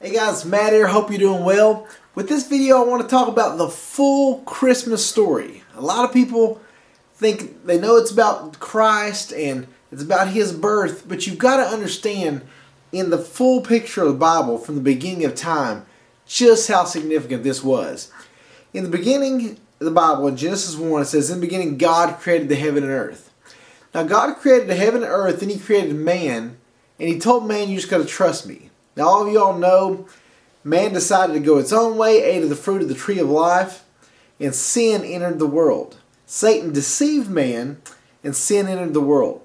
Hey guys, Matt here. Hope you're doing well. With this video, I want to talk about the full Christmas story. A lot of people think they know it's about Christ and it's about His birth, but you've got to understand in the full picture of the Bible from the beginning of time just how significant this was. In the beginning of the Bible, in Genesis 1, it says, "In the beginning God created the heaven and earth." Now God created the heaven and earth, and He created man, and He told man, "You just got to trust me." Now all of y'all know man decided to go its own way, ate of the fruit of the tree of life, and sin entered the world. Satan deceived man, and sin entered the world.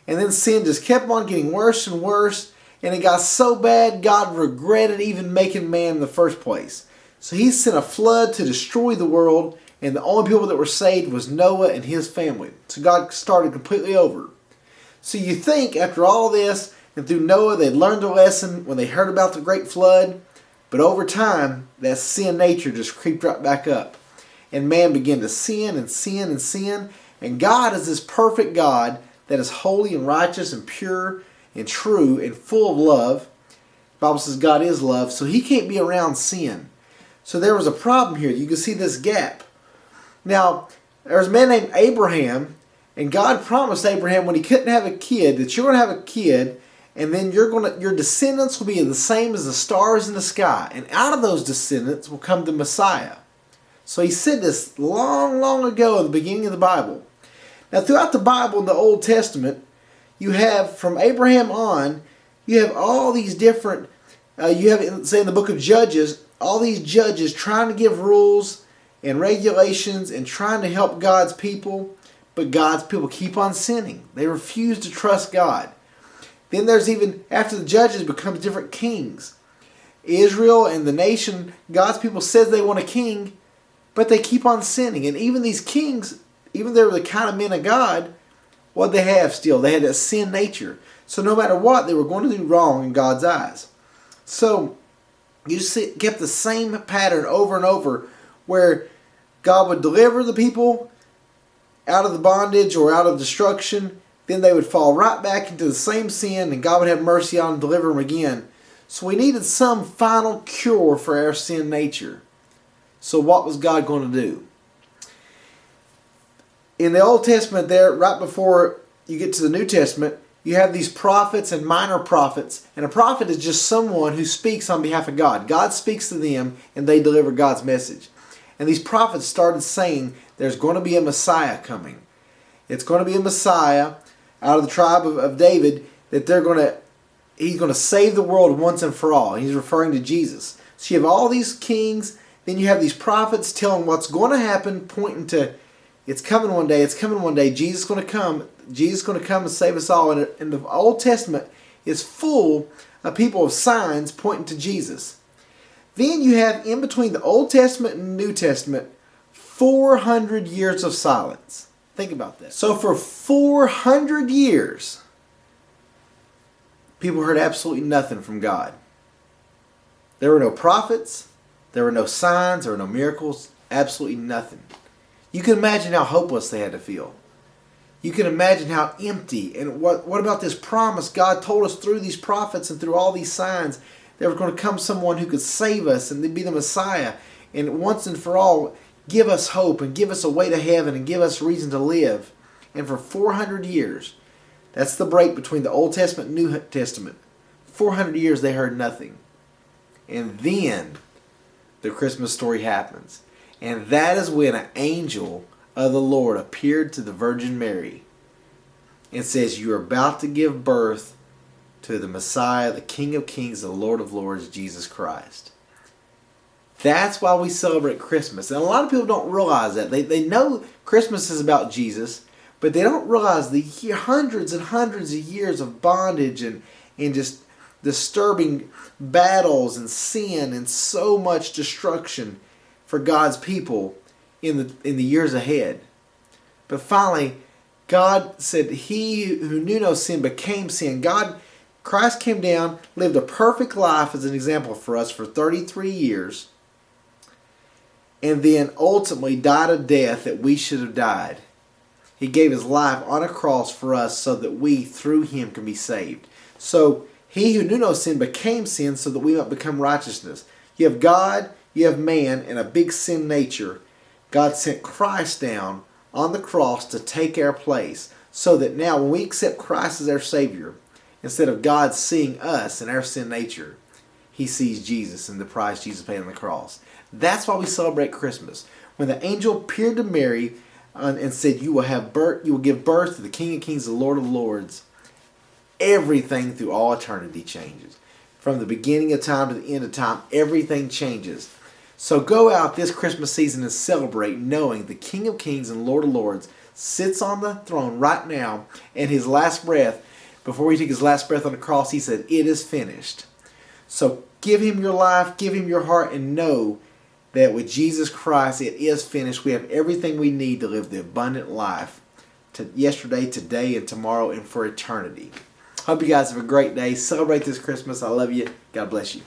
And then sin just kept on getting worse and worse, and it got so bad God regretted even making man in the first place. So He sent a flood to destroy the world, and the only people that were saved was Noah and his family. So God started completely over. So you think after all this, and through Noah they'd learned a lesson when they heard about the great flood, but over time that sin nature just creeped right back up. And man began to sin and sin and sin, and God is this perfect God that is holy and righteous and pure and true and full of love. The Bible says God is love, so He can't be around sin. So there was a problem here. You can see this gap. Now, there was a man named Abraham, and God promised Abraham when he couldn't have a kid that you're going to have a kid, and then your descendants will be the same as the stars in the sky, and out of those descendants will come the Messiah. So He said this long, long ago in the beginning of the Bible. Now, throughout the Bible in the Old Testament, you have from Abraham on, you have all these different. You have, say, in the book of Judges, all these judges trying to give rules and regulations and trying to help God's people, but God's people keep on sinning. They refuse to trust God. Then there's even, after the judges, becomes different kings. Israel and the nation, God's people says they want a king, but they keep on sinning. And even these kings, even though they were the kind of men of God, what they have still? They had a sin nature. So no matter what, they were going to do wrong in God's eyes. So you just kept the same pattern over and over, where God would deliver the people out of the bondage or out of destruction. Then they would fall right back into the same sin, and God would have mercy on them and deliver them again. So we needed some final cure for our sin nature. So what was God going to do? In the Old Testament there, right before you get to the New Testament, you have these prophets and minor prophets. And a prophet is just someone who speaks on behalf of God. God speaks to them, and they deliver God's message. And these prophets started saying there's going to be a Messiah coming. It's going to be a Messiah out of the tribe of David, that He's going to save the world once and for all. He's referring to Jesus. So you have all these kings, then you have these prophets telling what's going to happen, pointing to it's coming one day, it's coming one day, Jesus is going to come. Jesus is going to come and save us all. And the Old Testament is full of people of signs pointing to Jesus. Then you have, in between the Old Testament and New Testament, 400 years of silence. Think about that. So for 400 years, people heard absolutely nothing from God. There were no prophets, there were no signs, there were no miracles, absolutely nothing. You can imagine how hopeless they had to feel. You can imagine how empty. And what about this promise God told us through these prophets and through all these signs? There was going to come someone who could save us, and they'd be the Messiah, and once and for all give us hope and give us a way to heaven and give us reason to live. And for 400 years, that's the break between the Old Testament and New Testament. 400 years they heard nothing. And then the Christmas story happens. And that is when an angel of the Lord appeared to the Virgin Mary and says, "You're about to give birth to the Messiah, the King of Kings, the Lord of Lords, Jesus Christ." That's why we celebrate Christmas. And a lot of people don't realize that. They know Christmas is about Jesus, but they don't realize the hundreds and hundreds of years of bondage and just disturbing battles and sin and so much destruction for God's people in the years ahead. But finally, God said He who knew no sin became sin. Christ came down, lived a perfect life as an example for us for 33 years, and then ultimately died a death that we should have died. He gave His life on a cross for us so that we, through Him, can be saved. So He who knew no sin became sin so that we might become righteousness. You have God, you have man, and a big sin nature. God sent Christ down on the cross to take our place, so that now when we accept Christ as our Savior, instead of God seeing us and our sin nature, He sees Jesus and the price Jesus paid on the cross. That's why we celebrate Christmas. When the angel appeared to Mary and said, "You will give birth to the King of Kings, the Lord of Lords," everything through all eternity changes. From the beginning of time to the end of time, everything changes. So go out this Christmas season and celebrate, knowing the King of Kings and Lord of Lords sits on the throne right now, and His last breath, before He took His last breath on the cross, He said, "It is finished." So give Him your life, give Him your heart, and know that with Jesus Christ, it is finished. We have everything we need to live the abundant life yesterday, today, and tomorrow, and for eternity. Hope you guys have a great day. Celebrate this Christmas. I love you. God bless you.